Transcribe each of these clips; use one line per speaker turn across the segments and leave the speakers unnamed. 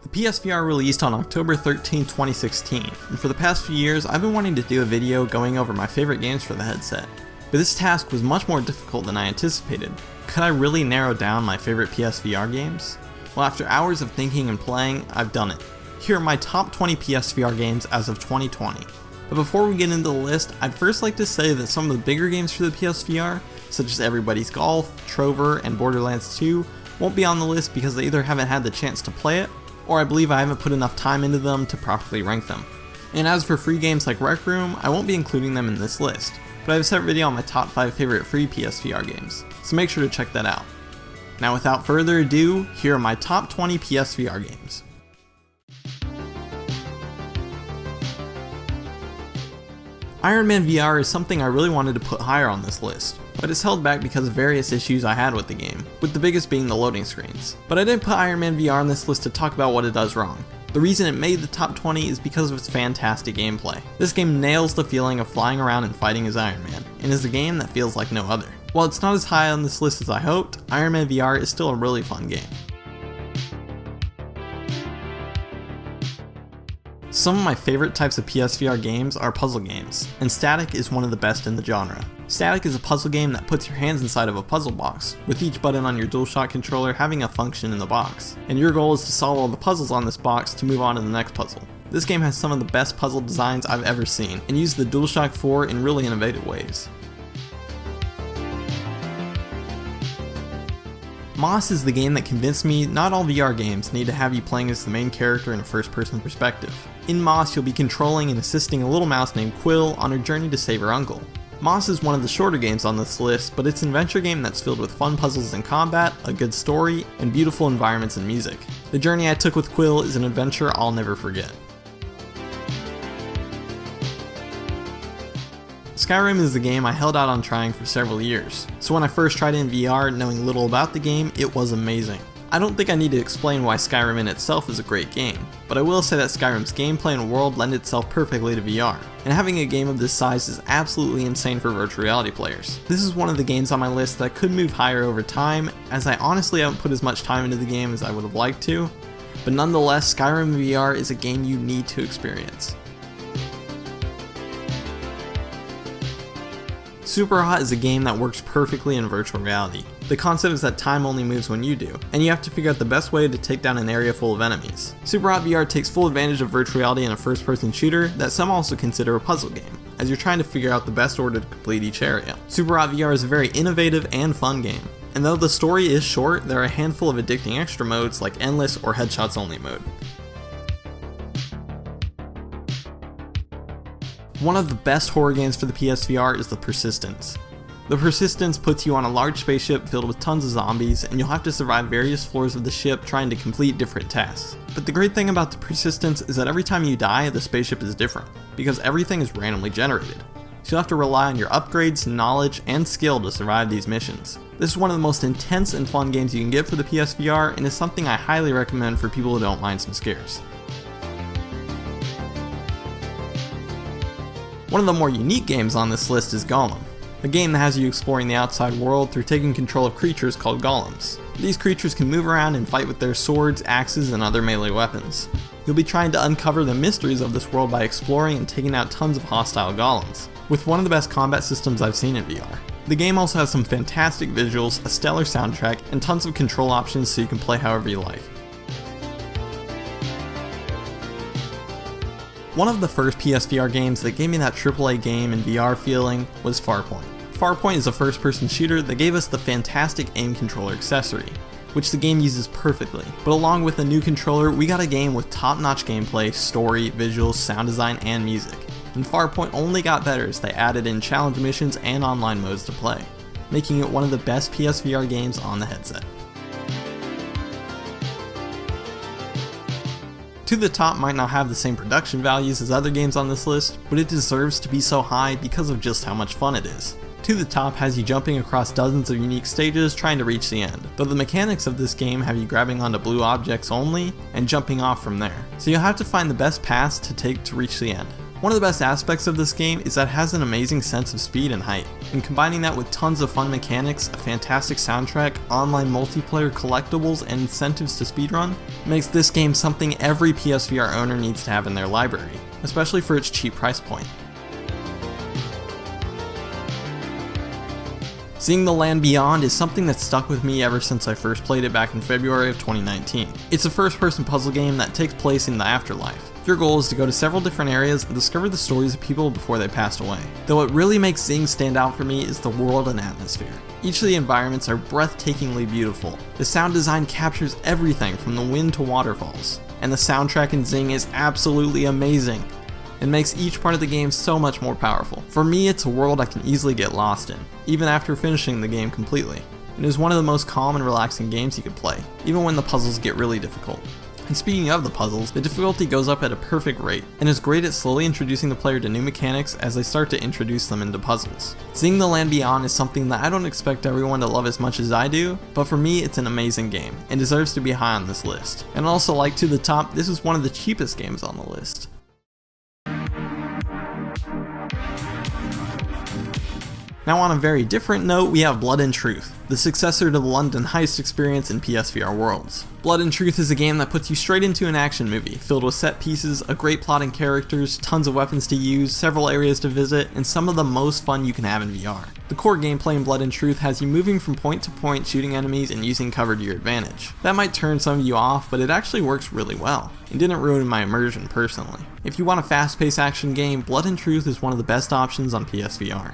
The PSVR released on October 13, 2016, and for the past few years I've been wanting to do a video going over my favorite games for the headset. But this task was much more difficult than I anticipated. Could I really narrow down my favorite PSVR games? Well, after hours of thinking and playing, I've done it. Here are my top 20 PSVR games as of 2020. But before we get into the list, I'd first like to say that some of the bigger games for the PSVR, such as Everybody's Golf, Trover, and Borderlands 2, won't be on the list because I either haven't had the chance to play it, or I believe I haven't put enough time into them to properly rank them. And as for free games like Rec Room, I won't be including them in this list, but I have a separate video on my top 5 favorite free PSVR games, so make sure to check that out. Now without further ado, here are my top 20 PSVR games. Iron Man VR is something I really wanted to put higher on this list, but it's held back because of various issues I had with the game, with the biggest being the loading screens. But I didn't put Iron Man VR on this list to talk about what it does wrong. The reason it made the top 20 is because of its fantastic gameplay. This game nails the feeling of flying around and fighting as Iron Man, and is a game that feels like no other. While it's not as high on this list as I hoped, Iron Man VR is still a really fun game. Some of my favorite types of PSVR games are puzzle games, and Static is one of the best in the genre. Static is a puzzle game that puts your hands inside of a puzzle box, with each button on your DualShock controller having a function in the box, and your goal is to solve all the puzzles on this box to move on to the next puzzle. This game has some of the best puzzle designs I've ever seen, and uses the DualShock 4 in really innovative ways. Moss is the game that convinced me not all VR games need to have you playing as the main character in a first-person perspective. In Moss, you'll be controlling and assisting a little mouse named Quill on her journey to save her uncle. Moss is one of the shorter games on this list, but it's an adventure game that's filled with fun puzzles and combat, a good story, and beautiful environments and music. The journey I took with Quill is an adventure I'll never forget. Skyrim is the game I held out on trying for several years, so when I first tried it in VR, knowing little about the game, it was amazing. I don't think I need to explain why Skyrim in itself is a great game, but I will say that Skyrim's gameplay and world lend itself perfectly to VR, and having a game of this size is absolutely insane for virtual reality players. This is one of the games on my list that could move higher over time, as I honestly haven't put as much time into the game as I would have liked to, but nonetheless, Skyrim VR is a game you need to experience. Superhot is a game that works perfectly in virtual reality. The concept is that time only moves when you do, and you have to figure out the best way to take down an area full of enemies. Superhot VR takes full advantage of virtual reality in a first-person shooter that some also consider a puzzle game, as you're trying to figure out the best order to complete each area. Superhot VR is a very innovative and fun game, and though the story is short, there are a handful of addicting extra modes like Endless or Headshots Only mode. One of the best horror games for the PSVR is The Persistence. The Persistence puts you on a large spaceship filled with tons of zombies, and you'll have to survive various floors of the ship trying to complete different tasks. But the great thing about The Persistence is that every time you die, the spaceship is different, because everything is randomly generated. So you'll have to rely on your upgrades, knowledge, and skill to survive these missions. This is one of the most intense and fun games you can get for the PSVR, and is something I highly recommend for people who don't mind some scares. One of the more unique games on this list is Golem, a game that has you exploring the outside world through taking control of creatures called golems. These creatures can move around and fight with their swords, axes, and other melee weapons. You'll be trying to uncover the mysteries of this world by exploring and taking out tons of hostile golems, with one of the best combat systems I've seen in VR. The game also has some fantastic visuals, a stellar soundtrack, and tons of control options so you can play however you like. One of the first PSVR games that gave me that AAA game and VR feeling was Farpoint. Farpoint is a first-person shooter that gave us the fantastic aim controller accessory, which the game uses perfectly. But along with a new controller, we got a game with top-notch gameplay, story, visuals, sound design, and music. And Farpoint only got better as they added in challenge missions and online modes to play, making it one of the best PSVR games on the headset. To the Top might not have the same production values as other games on this list, but it deserves to be so high because of just how much fun it is. To the Top has you jumping across dozens of unique stages trying to reach the end, though the mechanics of this game have you grabbing onto blue objects only and jumping off from there, so you'll have to find the best paths to take to reach the end. One of the best aspects of this game is that it has an amazing sense of speed and height, and combining that with tons of fun mechanics, a fantastic soundtrack, online multiplayer collectibles, and incentives to speedrun, makes this game something every PSVR owner needs to have in their library, especially for its cheap price point. Seeing the Land Beyond is something that's stuck with me ever since I first played it back in February of 2019. It's a first-person puzzle game that takes place in the afterlife. Your goal is to go to several different areas and discover the stories of people before they passed away. Though what really makes things stand out for me is the world and atmosphere. Each of the environments are breathtakingly beautiful. The sound design captures everything from the wind to waterfalls, and the soundtrack in Zing is absolutely amazing. It makes each part of the game so much more powerful. For me, it's a world I can easily get lost in, even after finishing the game completely. It is one of the most calm and relaxing games you can play, even when the puzzles get really difficult. And speaking of the puzzles, the difficulty goes up at a perfect rate, and is great at slowly introducing the player to new mechanics as they start to introduce them into puzzles. Seeing the Land Beyond is something that I don't expect everyone to love as much as I do, but for me it's an amazing game, and deserves to be high on this list. And also, like to the top, this is one of the cheapest games on the list. Now on a very different note, we have Blood and Truth, the successor to the London heist experience in PSVR Worlds. Blood and Truth is a game that puts you straight into an action movie, filled with set pieces, a great plot and characters, tons of weapons to use, several areas to visit, and some of the most fun you can have in VR. The core gameplay in Blood and Truth has you moving from point to point, shooting enemies, and using cover to your advantage. That might turn some of you off, but it actually works really well. It didn't ruin my immersion personally. If you want a fast-paced action game, Blood and Truth is one of the best options on PSVR.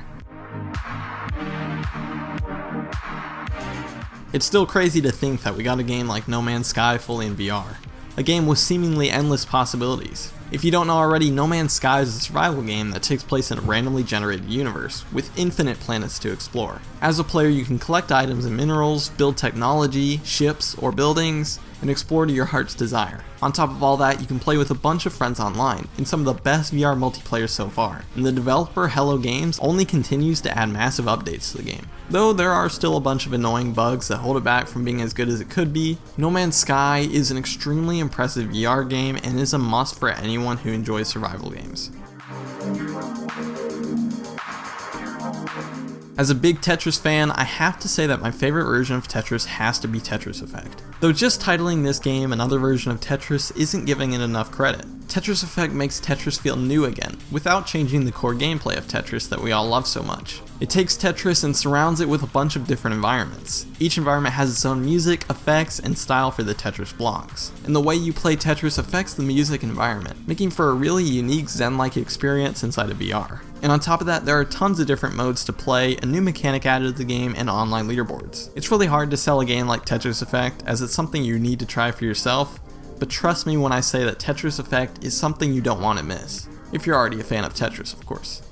It's still crazy to think that we got a game like No Man's Sky fully in VR. A game with seemingly endless possibilities. If you don't know already, No Man's Sky is a survival game that takes place in a randomly generated universe, with infinite planets to explore. As a player, you can collect items and minerals, build technology, ships, or buildings, and explore to your heart's desire. On top of all that, you can play with a bunch of friends online, in some of the best VR multiplayer so far, and the developer Hello Games only continues to add massive updates to the game. Though there are still a bunch of annoying bugs that hold it back from being as good as it could be, No Man's Sky is an extremely impressive VR game and is a must for anyone who enjoys survival games. As a big Tetris fan, I have to say that my favorite version of Tetris has to be Tetris Effect. Though just titling this game another version of Tetris isn't giving it enough credit. Tetris Effect makes Tetris feel new again, without changing the core gameplay of Tetris that we all love so much. It takes Tetris and surrounds it with a bunch of different environments. Each environment has its own music, effects, and style for the Tetris blocks. And the way you play Tetris affects the music environment, making for a really unique Zen-like experience inside of VR. And on top of that, there are tons of different modes to play, a new mechanic added to the game, and online leaderboards. It's really hard to sell a game like Tetris Effect, as it's something you need to try for yourself, but trust me when I say that Tetris Effect is something you don't want to miss. If you're already a fan of Tetris, of course.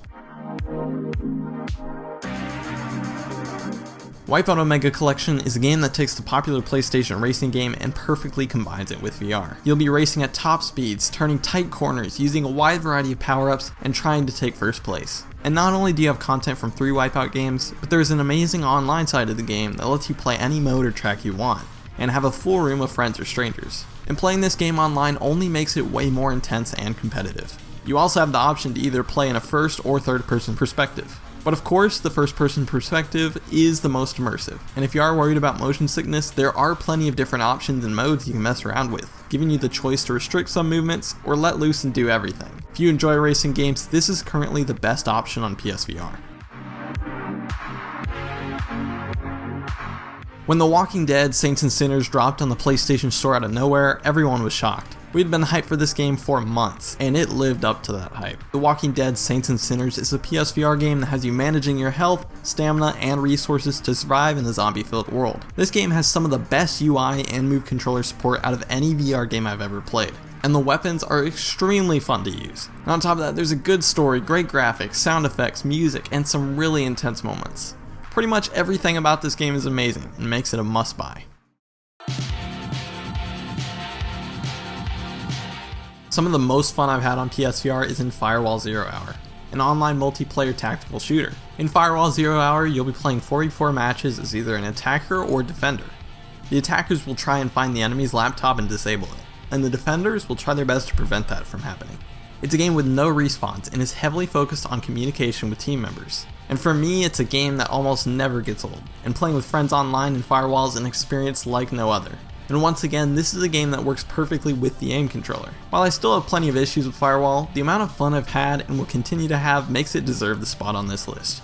Wipeout Omega Collection is a game that takes the popular PlayStation racing game and perfectly combines it with VR. You'll be racing at top speeds, turning tight corners, using a wide variety of power-ups, and trying to take first place. And not only do you have content from 3 Wipeout games, but there's an amazing online side of the game that lets you play any mode or track you want, and have a full room of friends or strangers. And playing this game online only makes it way more intense and competitive. You also have the option to either play in a first or third person perspective. But of course, the first person perspective is the most immersive, and if you are worried about motion sickness, there are plenty of different options and modes you can mess around with, giving you the choice to restrict some movements or let loose and do everything. If you enjoy racing games, this is currently the best option on PSVR. When The Walking Dead Saints and Sinners dropped on the PlayStation Store out of nowhere, everyone was shocked. We'd been hyped for this game for months, and it lived up to that hype. The Walking Dead Saints and Sinners is a PSVR game that has you managing your health, stamina, and resources to survive in a zombie-filled world. This game has some of the best UI and move controller support out of any VR game I've ever played, and the weapons are extremely fun to use. And on top of that, there's a good story, great graphics, sound effects, music, and some really intense moments. Pretty much everything about this game is amazing, and makes it a must-buy. Some of the most fun I've had on PSVR is in Firewall 0 Hour, an online multiplayer tactical shooter. In Firewall 0 Hour, you'll be playing 44 matches as either an attacker or defender. The attackers will try and find the enemy's laptop and disable it, and the defenders will try their best to prevent that from happening. It's a game with no respawns and is heavily focused on communication with team members. And for me, it's a game that almost never gets old, and playing with friends online in Firewall is an experience like no other. And once again, this is a game that works perfectly with the aim controller. While I still have plenty of issues with Firewall, the amount of fun I've had and will continue to have makes it deserve the spot on this list.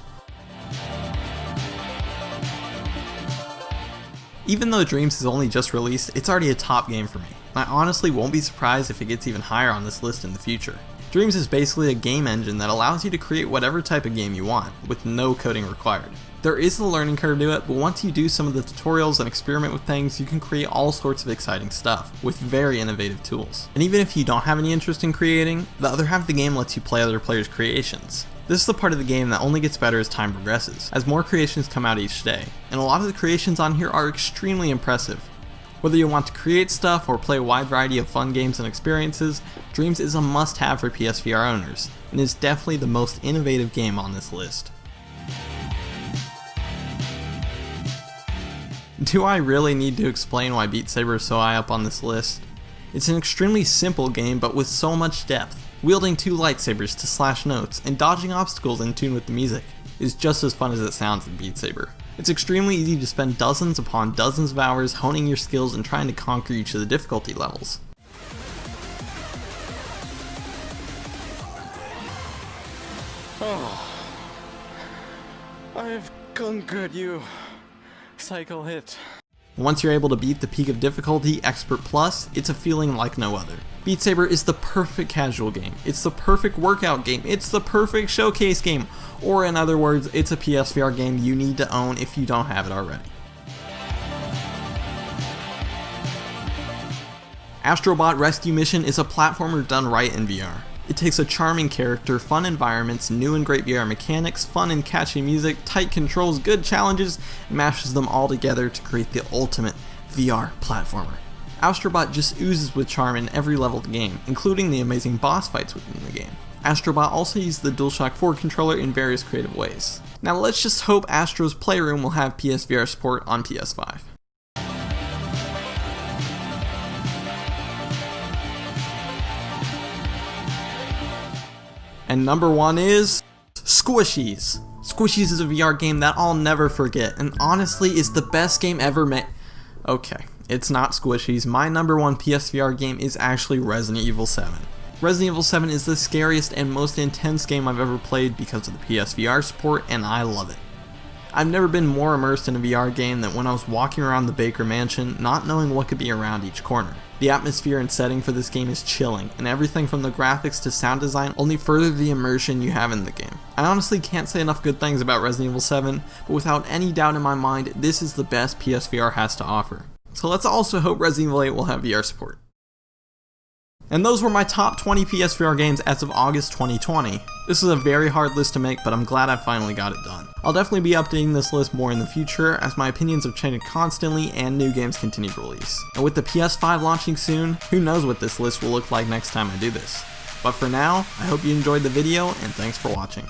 Even though Dreams is only just released, it's already a top game for me. I honestly won't be surprised if it gets even higher on this list in the future. Dreams is basically a game engine that allows you to create whatever type of game you want, with no coding required. There is a learning curve to it, but once you do some of the tutorials and experiment with things, you can create all sorts of exciting stuff, with very innovative tools. And even if you don't have any interest in creating, the other half of the game lets you play other players' creations. This is the part of the game that only gets better as time progresses, as more creations come out each day, and a lot of the creations on here are extremely impressive. Whether you want to create stuff or play a wide variety of fun games and experiences, Dreams is a must-have for PSVR owners, and is definitely the most innovative game on this list. Do I really need to explain why Beat Saber is so high up on this list? It's an extremely simple game, but with so much depth. Wielding two lightsabers to slash notes and dodging obstacles in tune with the music is just as fun as it sounds in Beat Saber. It's extremely easy to spend dozens upon dozens of hours honing your skills and trying to conquer each of the difficulty levels.
Oh, I've conquered you. Cycle hit.
Once you're able to beat the peak of difficulty, Expert Plus, it's a feeling like no other. Beat Saber is the perfect casual game, it's the perfect workout game, it's the perfect showcase game, or in other words, it's a PSVR game you need to own if you don't have it already. Astrobot Rescue Mission is a platformer done right in VR. It takes a charming character, fun environments, new and great VR mechanics, fun and catchy music, tight controls, good challenges, and mashes them all together to create the ultimate VR platformer. Astrobot just oozes with charm in every level of the game, including the amazing boss fights within the game. Astrobot also uses the DualShock 4 controller in various creative ways. Now let's just hope Astro's Playroom will have PSVR support on PS5. And number one is Squishies. Squishies is a VR game that I'll never forget, and honestly is the best game ever made. Okay, it's not Squishies. My number one PSVR game is actually Resident Evil 7. Resident Evil 7 is the scariest and most intense game I've ever played because of the PSVR support, and I love it. I've never been more immersed in a VR game than when I was walking around the Baker Mansion, not knowing what could be around each corner. The atmosphere and setting for this game is chilling, and everything from the graphics to sound design only further the immersion you have in the game. I honestly can't say enough good things about Resident Evil 7, but without any doubt in my mind, this is the best PSVR has to offer. So let's also hope Resident Evil 8 will have VR support. And those were my top 20 PSVR games as of August 2020. This is a very hard list to make, but I'm glad I finally got it done. I'll definitely be updating this list more in the future, as my opinions have changed constantly and new games continue to release. And with the PS5 launching soon, who knows what this list will look like next time I do this. But for now, I hope you enjoyed the video, and thanks for watching.